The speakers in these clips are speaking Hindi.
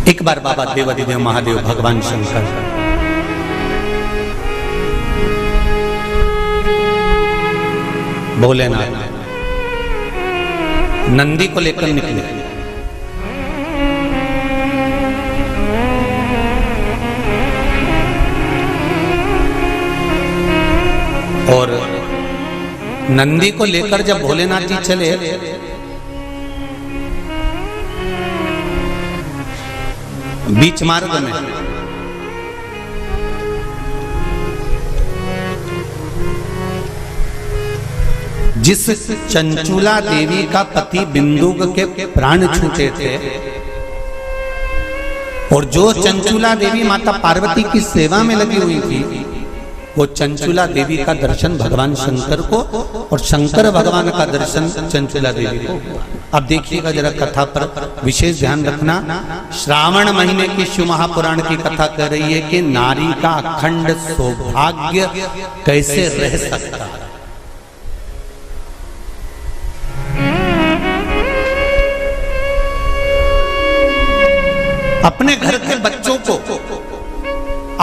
एक बार बाबा देवाधिदेव महादेव भगवान शंकर भोलेनाथ नंदी को लेकर निकले। और नंदी को लेकर जब भोलेनाथ जी चले बीच मार्ग में जिस चंचुला देवी का पति बिंदुक के प्राण छूटे थे और जो चंचुला देवी माता पार्वती की सेवा में लगी हुई थी, वो चंचुला देवी का दर्शन भगवान शंकर को और शंकर भगवान का दर्शन चंचुला देवी को। अब देखिएगा जरा कथा पर विशेष ध्यान रखना। श्रावण महीने की शिव महापुराण की कथा कह रही है कि नारी का अखंड सौभाग्य कैसे रह सकता है। अपने घर के बच्चों को,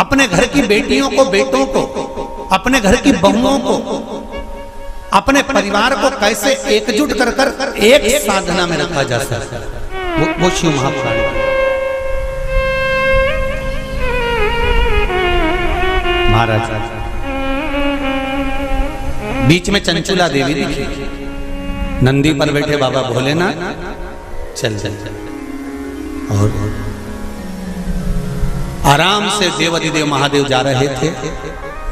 अपने घर की बेटियों को, बेटों को, अपने घर की बहुओं को, अपने परिवार को कैसे एकजुट कर कर एक साधना में रखा जा सकता है, वो शिव महापुराण। महाराज बीच में चंचुला देवी दिखी, नंदी पर बैठे बाबा भोलेनाथ चल चल चल और आराम से देवाधिदेव महादेव जा रहे थे।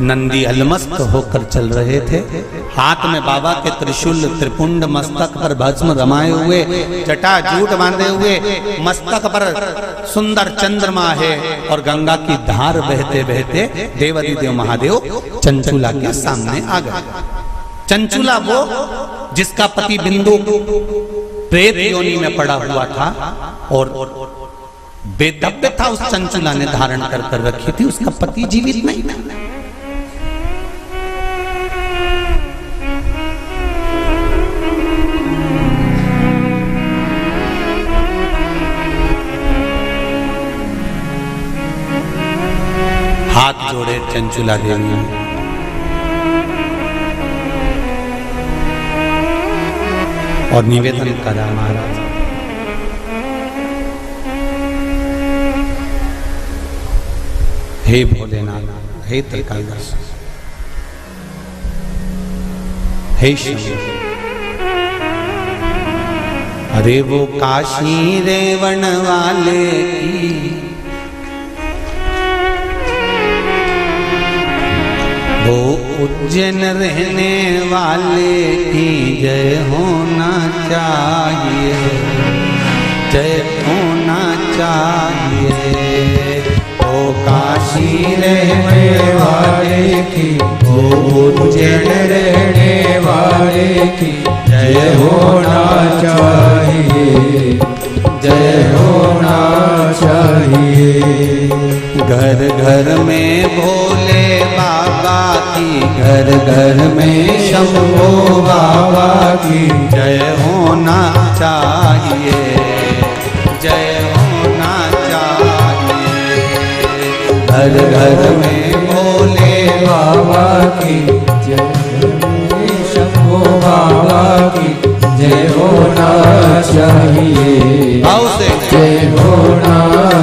नंदी अलमस्त होकर चल रहे थे। हाथ में बाबा के त्रिशूल त्रिपुंड, मस्तक पर भस्म रमाए हुए, जटा जूट बांधे हुए, मस्तक पर सुंदर चंद्रमा है और गंगा की धार बहते बहते देवाधिदेव महादेव चंचुला के सामने आ गए। चंचुला वो जिसका पति बिंदु प्रेत योनि में पड़ा हुआ था और बेदब्य था, उस चंचुला ने धारण कर कर रखी थी, उसका पति जीवित नहीं था। हाथ जोड़े चंचुला देवी ने और निवेदन करा, महाराज हे भोलेनाथ, हे त्रिकालदर्श, हे शिव, अरे वो काशी रेवण वाले की, वो उज्जैन रहने वाले की जय होना चाहिए, जय होना चाहिए। ओ काशी रहने वाले की, ओ उज्जैन रहने वाले की जय होना चाहिए, जय होना चाहिए। घर घर में भोले बाबा की, घर घर में शंभो बाबा की जय होना चाहिए, जय होना चाहिए। घर घर में भोले बाबा की जय, शंभो बाबा की जय होना चाहिए, जय होना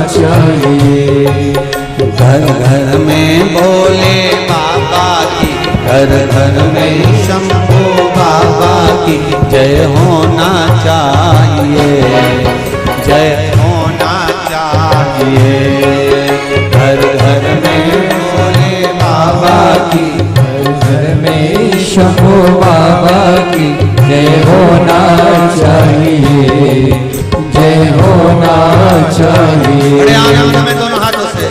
चाहिए। घर घर में भोले बाबा की, घर घर में शंभो बाबा की जय होना चाहिए, जय होना चाहिए। घर घर में भोले बाबा की, घर घर में शंभो बाबा की जय होना चाहिए, जय होना चाहिए। बड़े आनंद में दोनों हाथों से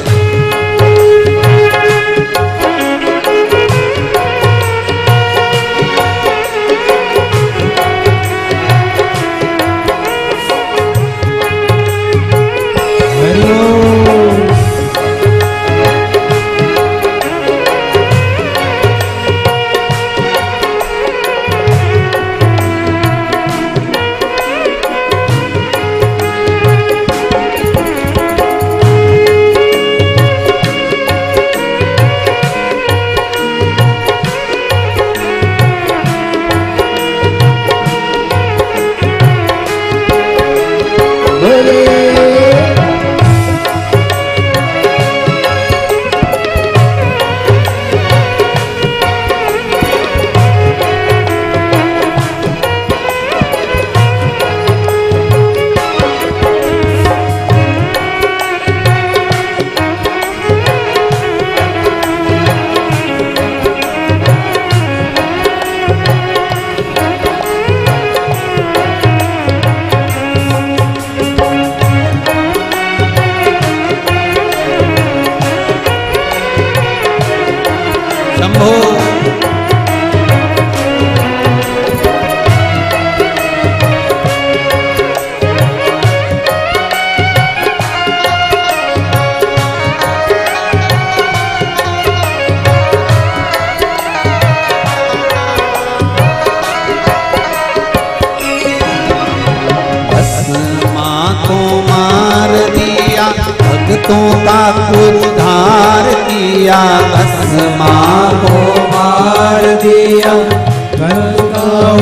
को मार दिया, भक्तों का उद्धार किया। भस्मा को मार दिया,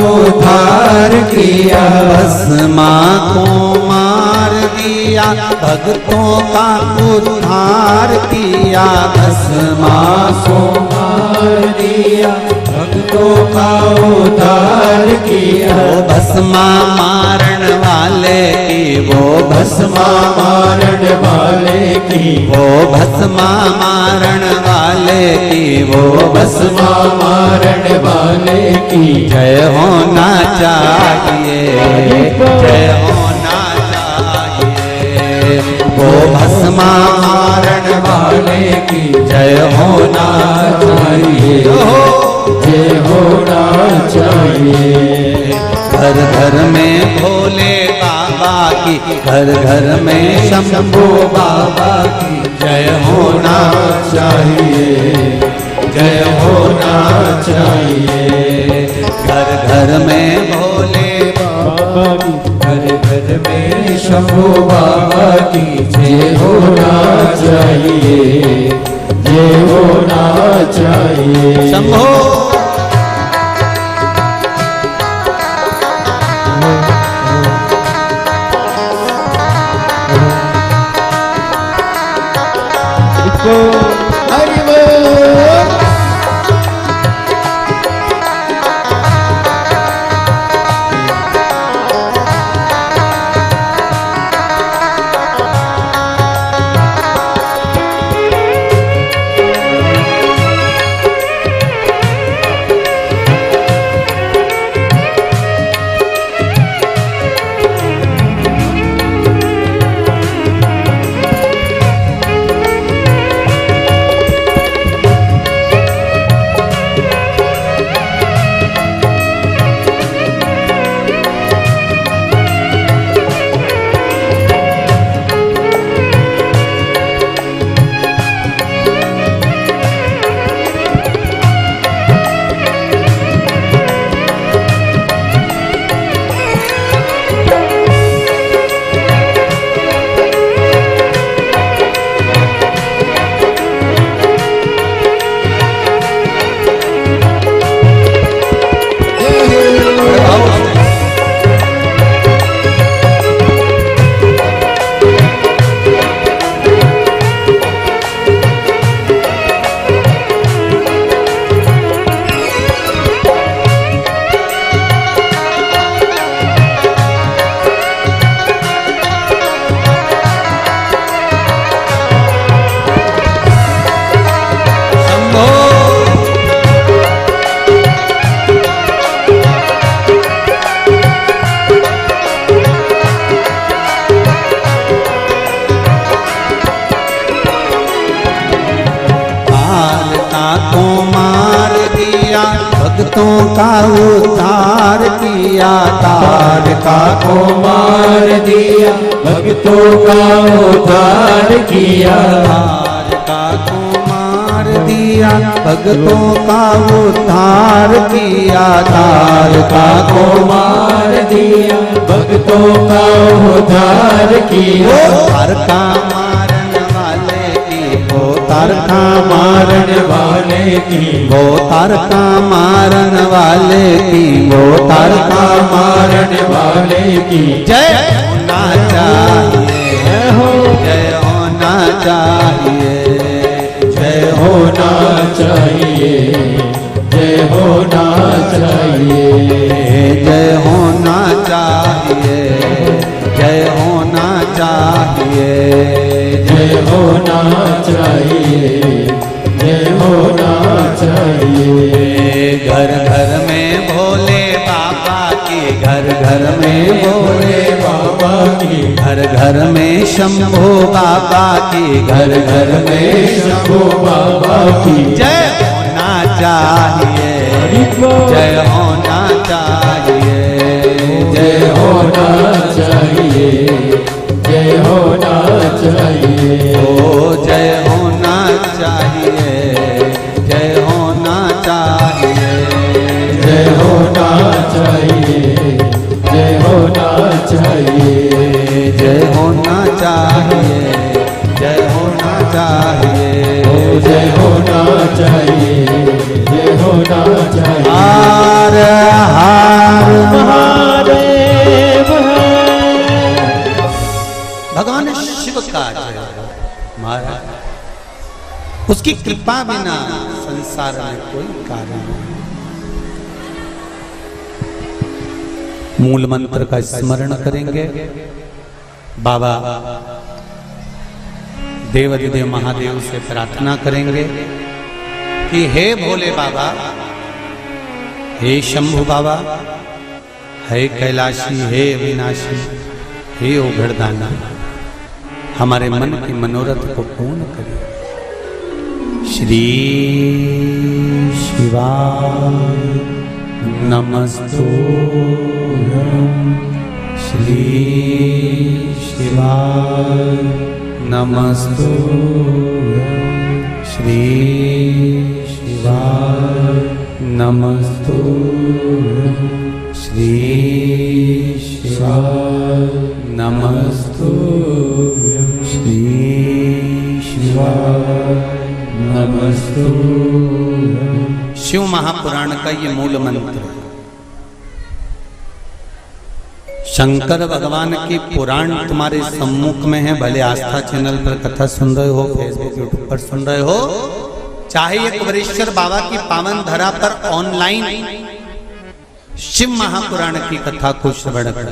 उद्धार किया। भस्मा को मार दिया, भक्तों का उद्धार किया। भस्मा को मार दिया, भक्तों का उद्धार किया। वो भस्मा मारण वाले की, वो भस्मा मारण वाले की, वो भस्मा मारण वाले की, वो भस्मा मारण वाले की जय होना चाहिए, जय होना चाहिए। वो भस्मा मारण वाले की जय होना चाहिए, जय होना चाहिए। घर घर में भोले बाबा की, घर घर में शंभू बाबा की जय होना चाहिए, जय होना चाहिए। घर घर में भोले बाबा की, घर घर में शंभू बाबा की जय होना चाहिए, जय होना चाहिए। शंभू भक्तों का उद्धार किया। तारका को मार दिया, भक्तों का उद्धार किया। तारका को मार दिया, भक्तों का उद्धार किया। तारका को मार दिया, भक्तों का उद्धार किया। तारका मारन वाले की, वो तारका मारन वाले की, वो तारका मारन वाले की, वो तारका मारन वाले की जय होना चाहिए, जय होना चाहिए, जय होना चाहिए, जय होना चाहिए, जय होना चाहिए, जय होना चाहिए, जय होना चाहिए, जय होना चाहिए। घर घर में भोले बाबा की, घर घर में भोले बाबा की, घर घर में शंभू बाबा की, घर घर में शंभू बाबा की जय होना चाहिए, जय होना चाहिए, जय होना चाहिए, जय होना चाहिए, ओ जय होना चाहिए, जय होना चाहिए, जय होना चाहिए, जय होना चाहिए, जय हो उसकी कृपा बिना संसार में कोई कार्य नहीं। मूल मंत्र का स्मरण करेंगे। बाबा देवाधिदेव महादेव से प्रार्थना करेंगे कि हे भोले बाबा, हे शंभु बाबा, हे कैलाशी, हे अविनाशी, हे ओघड़दाना, हमारे मन की मनोरथ को पूर्ण करिए। श्री शिवाय नमस्तुभ्यं, श्री शिवाय नमस्तुभ्यं, श्री शिवाय नमस्तुभ्यं, श्री शिवाय नमस्तुभ्यं, श्री शिवाय नमस्तुभ्यं। शिव महापुराण का ये मूल मंत्र है। शंकर भगवान की पुराण तुम्हारे सम्मुख में है। भले आस्था चैनल पर कथा सुन रहे हो, फेसबुक यूट्यूब पर सुन रहे हो, चाहे एक वरेश्वर बाबा की पावन धरा पर ऑनलाइन शिव महापुराण की कथा को श्रवण कर,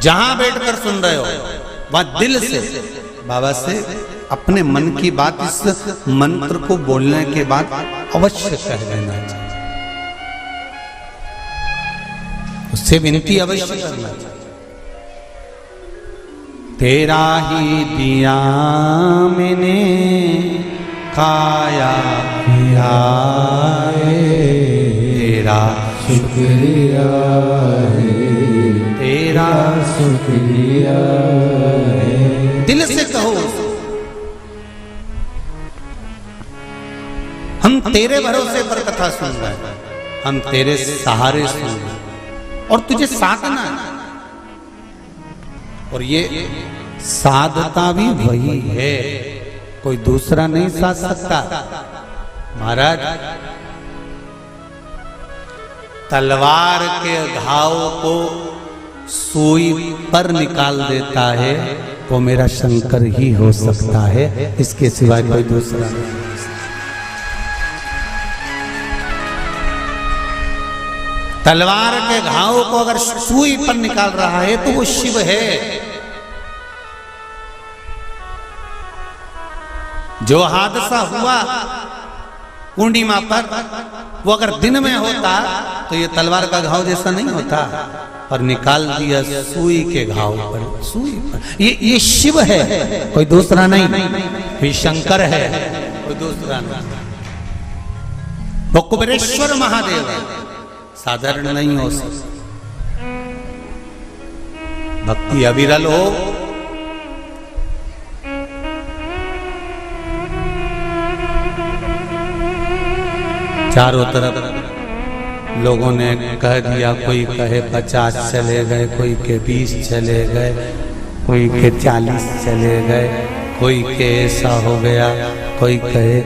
जहां बैठकर सुन रहे हो वहां दिल से बाबा से अपने मन की बात इस मंत्र को बोलने के बाद अवश्य कह लेना चाहिए। उससे विनती अवश्य करना चाहिए। तेरा ही दिया मैंने खाया पिया, तेरा शुक्रिया है, तेरा शुक्रिया है। दिल से कहो, हम तेरे भरोसे पर कथा सुन रहे हैं, हम तेरे सहारे सुन रहे हैं और तुझे साधना है। और ये साधता भी वही है, कोई दूसरा नहीं साध सकता। महाराज तलवार के घाव को सुई पर निकाल देता है वो मेरा शंकर ही हो सकता है, इसके सिवाय कोई दूसरा नहीं। तलवार के घाव को अगर सुई पर निकाल रहा है तो वो शिव है। जो हादसा हुआ पूर्णिमा पर, वो अगर दिन में होता तो ये तलवार का घाव जैसा नहीं होता, पर निकाल दिया सुई के घाव पर, सुई पर। ये शिव है, कोई दूसरा नहीं। ये शंकर है, कोई दूसरा नहीं। वो कुबेरेश्वर महादेव है, साधारण नहीं हो सकता। भक्ति अविरल हो, चारों तरफ लोगों ने कह दिया, कोई कहे 50 चले गए, कोई के 20 चले गए, कोई के 40 चले गए, कोई के ऐसा हो गया, कोई कहे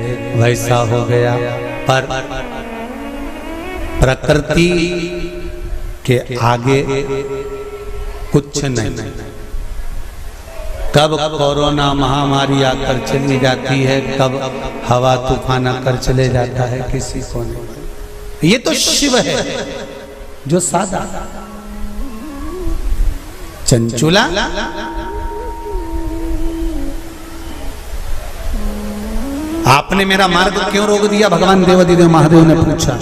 वैसा हो गया। पर प्रकृति के आगे कुछ नहीं। कब कोरोना महामारी आकर चली जाती है, कब हवा तूफान आकर चले जाता है, किसी को नहीं। ये तो शिव है जो सादा चंचुला। आपने मेरा मार्ग क्यों रोक दिया? भगवान देवाधिदेव महादेव ने पूछा।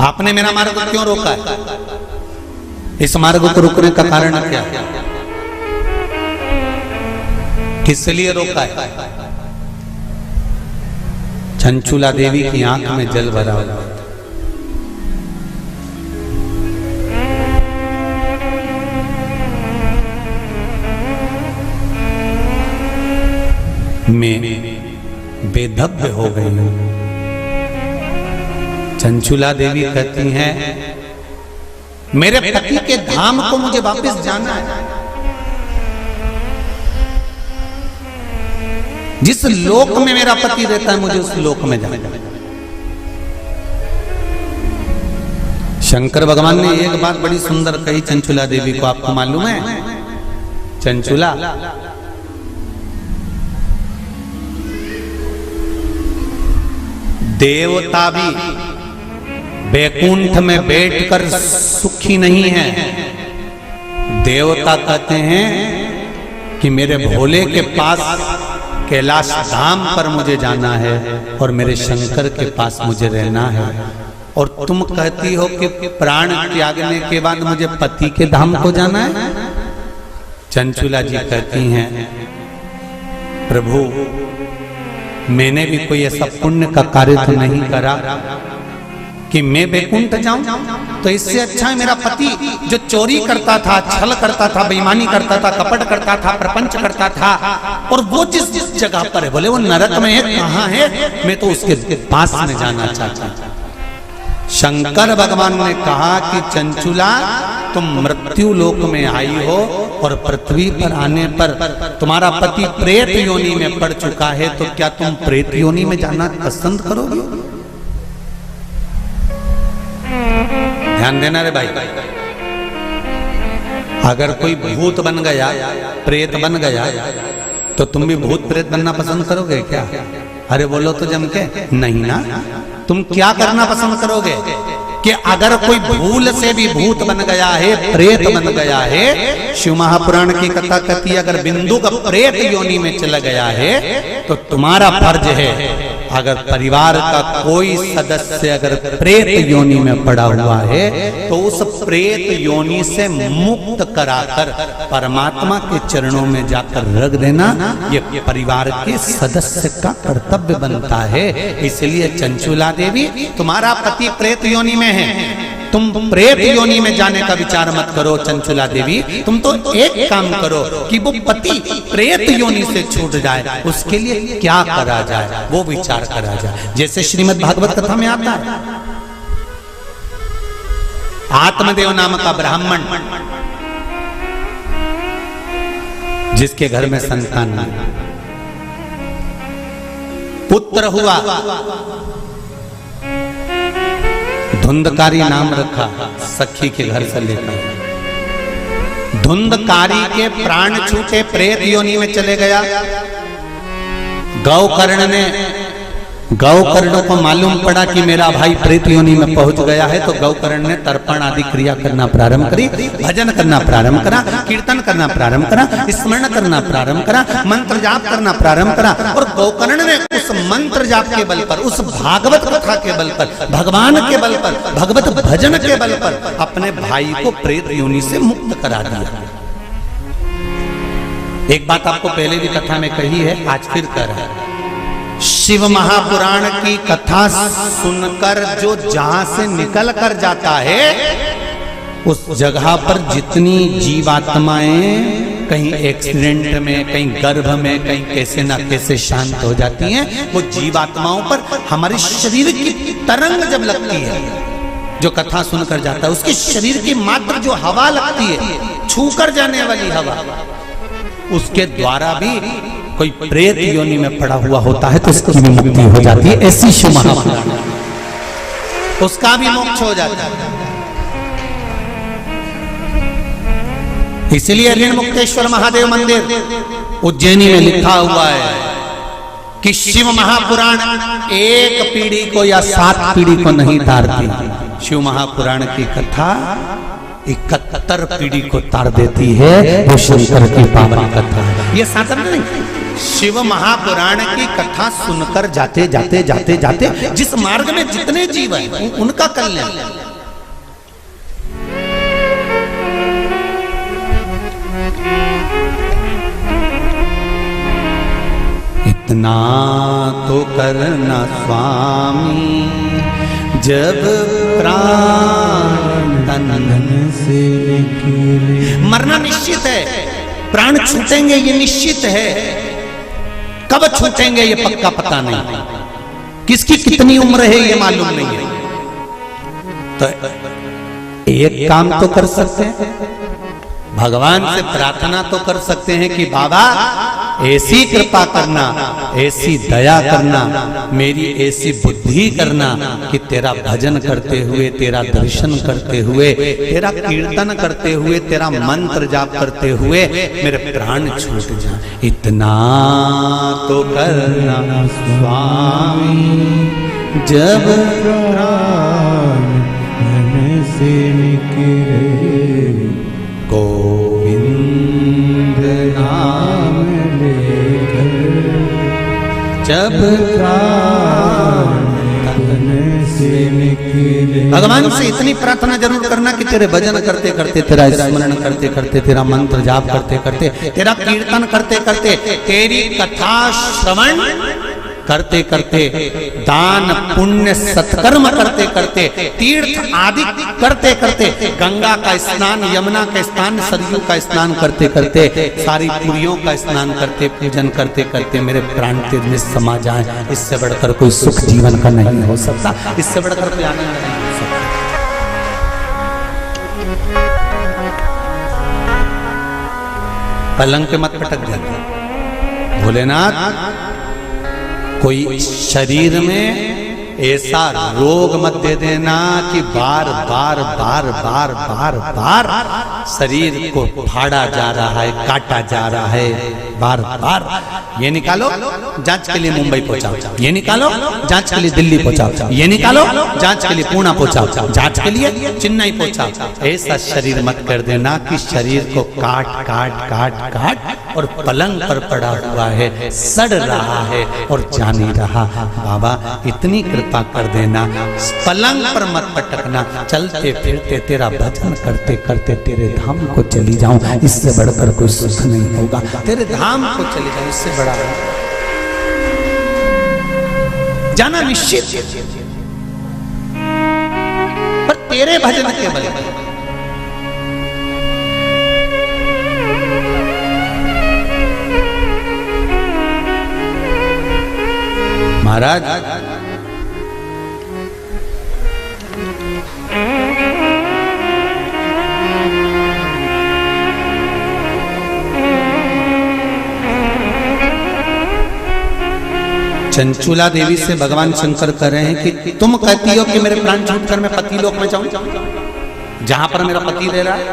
आपने मेरा मार्ग क्यों रोका है? इस मार्ग को रोकने का कारण क्या है? किस लिए रोका है? चंचुला देवी की आंख में जल भरा हुआ था। मैं बेधब्य हो गई हूं। चंचुला देवी कहती हैं, मेरे पति के धाम को मुझे वापस जाना है। जिस लोक में मेरा पति रहता है मुझे उस लोक में जाना है। शंकर भगवान ने एक बात बड़ी सुंदर कही चंचुला देवी को, आपको मालूम है? चंचुला, देवता भी वैकुंठ में बैठकर सुखी नहीं है। देवता कहते हैं कि मेरे भोले के पास कैलाश धाम पर मुझे जाना है और मेरे शंकर के पास मुझे रहना है। और तुम कहती हो कि प्राण त्यागने के बाद मुझे पति के धाम को जाना है। चंचुला जी कहती हैं, प्रभु मैंने भी कोई ऐसा पुण्य का कार्य तो नहीं करा कि मैं वैकुंठ जाऊं, तो इससे अच्छा है मेरा पति जो चोरी करता था, छल करता था, बेईमानी करता था, कपट करता था, प्रपंच करता था, और वो जिस जगह पर है, बोले वो नरक में है, कहाँ है, मैं तो उसके पास में जाना चाहता हूं। शंकर भगवान ने कहा कि चंचुला तुम मृत्यु लोक में आई हो और पृथ्वी पर आने पर तुम्हारा पति प्रेत योनि में पड़ चुका है, तो क्या तुम प्रेत योनि में जाना पसंद करोगे? ध्यान देना रे भाई, अगर कोई भूत बन गया, प्रेत बन गया, तो तुम भी भूत प्रेत बनना पसंद करोगे क्या? अरे बोलो तो जम के नहीं ना। तुम क्या करना पसंद करोगे कि अगर कोई भूल से भी भूत बन गया है, प्रेत बन गया है, शिव महापुराण की कथा कहती है अगर बिंदु का प्रेत योनि में चला गया है, तो तुम्हारा फर्ज है अगर परिवार का कोई सदस्य अगर प्रेत योनि में पड़ा हुआ है तो उस प्रेत योनि से मुक्त कराकर परमात्मा के चरणों में जाकर रख देना, ये परिवार के सदस्य का कर्तव्य बनता है। इसलिए चंचुला देवी, तुम्हारा पति प्रेत योनि में है, तुम प्रेत योनि में जाने का विचार मत करो। चंचुला देवी, तुम तो एक काम करो कि वो पति प्रेत योनि से छूट जाए, उसके लिए क्या करा जाए वो विचार करा जाए। जैसे श्रीमद् भागवत कथा में आता है, आत्मदेव नाम का ब्राह्मण जिसके घर में संतान नहीं, पुत्र हुआ, धुंधकारी नाम रखा, सखी के घर से लेकर। धुंधकारी के प्राण छूटे, प्रेत योनि में चले गया। गौकर्ण को मालूम पड़ा कि मेरा भाई प्रेत योनि में पहुंच गया है, तो गौकर्ण ने तर्पण आदि क्रिया करना प्रारंभ करी, भजन करना प्रारंभ करा, कीर्तन करना प्रारंभ करा, स्मरण करना प्रारंभ करा, मंत्र जाप करना प्रारंभ करा। और गौकर्ण ने उस मंत्र जाप के बल पर, उस भागवत कथा के बल पर, भगवान के बल पर, भगवत भजन के बल पर अपने भाई को प्रेत योनि से मुक्त करा दिया। एक बात आपको पहले भी कथा में कही है, आज फिर कह रहा है। शिव महापुराण की कथा सुनकर जो जहां से निकल कर जाता है, उस जगह पर जितनी जीवात्माएं कहीं एक्सीडेंट में, कहीं गर्भ में, कहीं कैसे ना कैसे शांत हो जाती हैं, वो जीवात्माओं पर हमारे शरीर की तरंग जब लगती है, जो कथा सुनकर जाता है, उसके शरीर की मात्र जो हवा लगती है, छूकर जाने वाली हवा, उसके द्वारा भी कोई प्रेत योनि में पड़ा हुआ होता है तो उसकी भी मुक्ति हो जाती है। ऐसी शिव महापुराण, उसका भी मोक्ष हो जाता है। इसलिए ऋण मुक्तेश्वर महादेव मंदिर उज्जैनी में लिखा हुआ है कि शिव महापुराण एक पीढ़ी को या 7 पीढ़ी को नहीं तारती। शिव महापुराण की कथा 71 पीढ़ी को तार देती है। वो शंकर की पावन कथा है, ये साधारण नहीं। शिव महापुराण की कथा सुनकर जाते जाते जाते जाते जिस मार्ग में जितने जीव हैं उनका कल्याण। इतना तो करना स्वामी जब प्राण तन से मरना निश्चित है, प्राण छूटेंगे ये निश्चित है, कब छूटेंगे ये पक्का पता नहीं, किसकी कितनी उम्र है ये मालूम नहीं है। तो एक काम तो कर सकते हैं, भगवान से प्रार्थना तो कर सकते हैं कि बाबा ऐसी कृपा करना, ऐसी दया करना, मेरी ऐसी बुद्धि करना कि तेरा भजन करते हुए, तेरा दर्शन करते हुए, तेरा कीर्तन करते हुए, तेरा मंत्र जाप करते हुए मेरे प्राण छूट जाए। इतना तो करना स्वामी जब प्राण मन से निकले, गोविंद नाम लेकर जब प्राण तन से निकले। भगवान से इतनी प्रार्थना जरूर करना कि तेरे भजन करते करते, तेरा स्मरण करते करते, तेरा मंत्र जाप करते करते, तेरा कीर्तन करते करते, तेरी कथा श्रवण करते करते, दान पुण्य सत्कर्म करते करते, तीर्थ आदि करते करते, गंगा का स्नान, यमुना का स्नान, सरयू का स्नान करते करते, सारी पुरियों का स्नान करते, पूजन करते करते मेरे प्राण तेज में समा जाए। इससे बढ़कर कोई सुख जीवन का नहीं हो सकता, इससे बढ़कर कोई आनंद नहीं हो सकता। पलंग पे मत पटक जाना भोलेनाथ। कोई शरीर में ऐसा रोग मत दे देना कि बार बार बार बार बार बार शरीर को फाड़ा जा रहा है, काटा जा रहा है, बार बार। ये निकालो, जांच के लिए मुंबई पहुंचाओ, ये निकालो, जांच के लिए दिल्ली पहुंचाओ, ये निकालो, जांच के लिए पुणे पहुंचाओ, जांच के लिए चेन्नई पहुंचाओ। ऐसा शरीर मत कर देना कि शरीर को काट काट काट काट और पलंग पर पड़ा हुआ है, सड़ रहा है और जा नहीं रहा। बाबा इतनी कृपा कर देना, पलंग पर मत पटकना, चलते फिरते तेरा भजन करते करते तेरे धाम को चली जाऊं, इससे बढ़कर कोई सुख नहीं होगा। तेरे धाम को चली जाऊं, इससे बड़ा जाना निश्चित, पर तेरे भजन के बल पर। महाराज चंचुला देवी से भगवान शंकर कह रहे हैं कि तुम कहती हो कि मेरे प्राण छूट कर मैं पति लोक में जाऊं, जहां पर मेरा पति रह रहा है।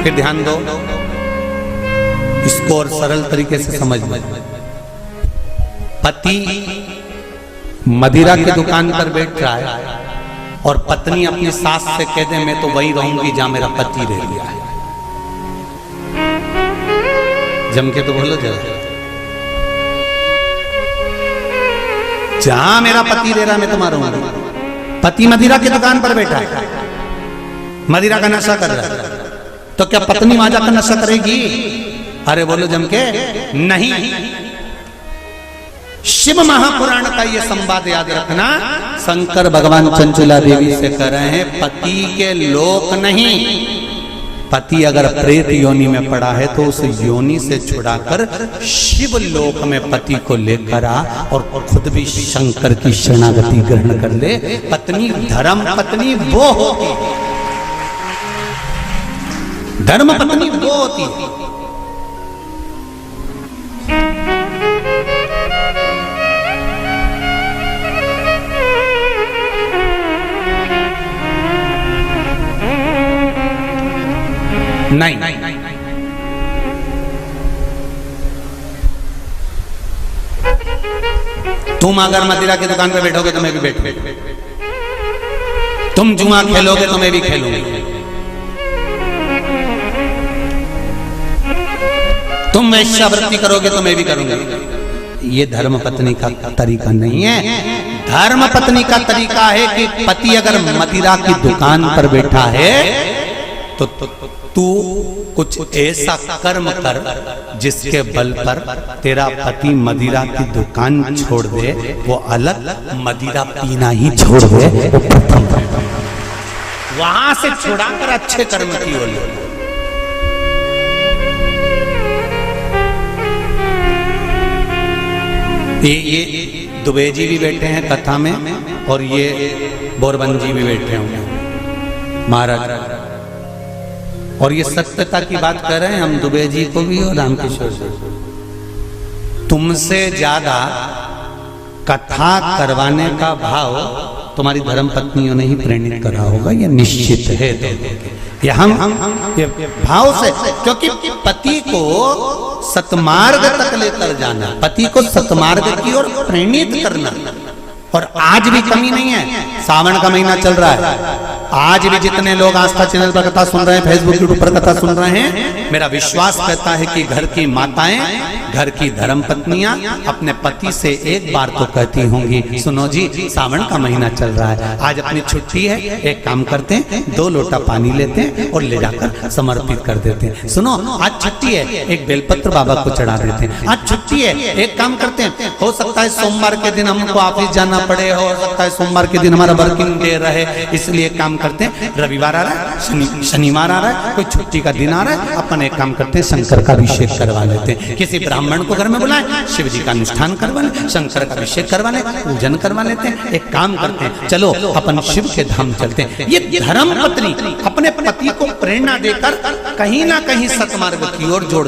फिर ध्यान दो, इसको और सरल तरीके से समझ लो। पति मदिरा की दुकान पर बैठ रहा है और पत्नी अपनी सास से कह दे मैं तो वही रहूंगी जहां मेरा पति रह गया है। जम के तो बोलो जरा, जहां मेरा पति रह रहा मैं तो रहूंगा। पति मदिरा की दुकान पर बैठा है, मदिरा का नशा कर रहा है, तो क्या पत्नी वहां जाकर नशा करेगी? अरे बोलो जम के नहीं। शिव महापुराण का ये संवाद याद रखना। शंकर भगवान चंचुला देवी से कह रहे हैं पति के लोक नहीं, पति अगर प्रेत योनि में पड़ा है तो उस योनि से छुड़ाकर शिव लोक में पति को लेकर आ और खुद भी शंकर की शरणागति ग्रहण कर ले। पत्नी धर्म पत्नी वो होती, धर्म पत्नी वो होती है। नहीं, तुम अगर मदिरा की दुकान पे बैठोगे तो मैं भी बैठूंगा, तुम जुआ खेलोगे तो मैं भी खेलूंगी, तुम वैश्यावृत्ति करोगे तो मैं भी करूंगा। ये धर्म पत्नी का तरीका नहीं है। धर्म पत्नी का तरीका है कि पति अगर मदिरा की दुकान पर बैठा है तो तू कुछ ऐसा कर्म कर जिसके बल पर तेरा पति मदिरा की दुकान छोड़ दे, वो अलग मदिरा पीना ही छोड़ दे, वहां से छुड़ाकर अच्छे कर्म की ओर ले। ये दुबे जी भी बैठे हैं कथा में और ये बोरबन जी भी बैठे होंगे महाराज, और ये सत्यता की बात कर रहे हैं हम दुबे जी को भी और रामकिशोर जी। तुमसे ज्यादा कथा करवाने का भाव तुम्हारी धर्म पत्नियों ने ही प्रेरित करा होगा, ये निश्चित है। ये हम ये भाव से, क्योंकि पति को सतमार्ग तक लेकर जाना, पति को सतमार्ग की ओर प्रेरित करना, और आज भी कमी नहीं है। सावन का महीना चल रहा है, आज भी जितने लोग आस्था चैनल पर कथा सुन रहे हैं, फेसबुक यूट्यूब पर कथा सुन रहे हैं, मेरा विश्वास कहता है कि घर की माताएं, घर की धर्म पत्नियां अपने पति से एक बार तो कहती होंगी, सुनो जी सावन का महीना चल रहा है, आज अपनी छुट्टी है, एक काम करते हैं 2 लोटा पानी लेते हैं और ले जाकर समर्पित कर देते हैं। सुनो आज छुट्टी है, एक बेलपत्र बाबा को चढ़ा देते हैं। आज छुट्टी है, एक काम करते हैं, हो सकता है सोमवार के दिन हमको ऑफिस जाना पड़े, हो सकता है सोमवार के दिन हमारा वर्किंग डे रहे, इसलिए काम करते हैं रविवार आ रहा है, शनिवार आ रहा है, कोई छुट्टी का दिन आ रहा है, अपन एक काम करते हैं शंकर का अभिषेक करवा लेते हैं। किसी ब्राह्मण को घर में बुलाएं, शिव जी का अनुष्ठान करवा लें, शंकर का अभिषेक करवा लें, पूजन करवा लेते हैं। एक काम करते हैं, चलो अपन शिव के धाम चलते हैं। ये धर्म पत्नी अपने पति को प्रेरणा देकर कहीं ना कहीं सतमार्ग की ओर जोड़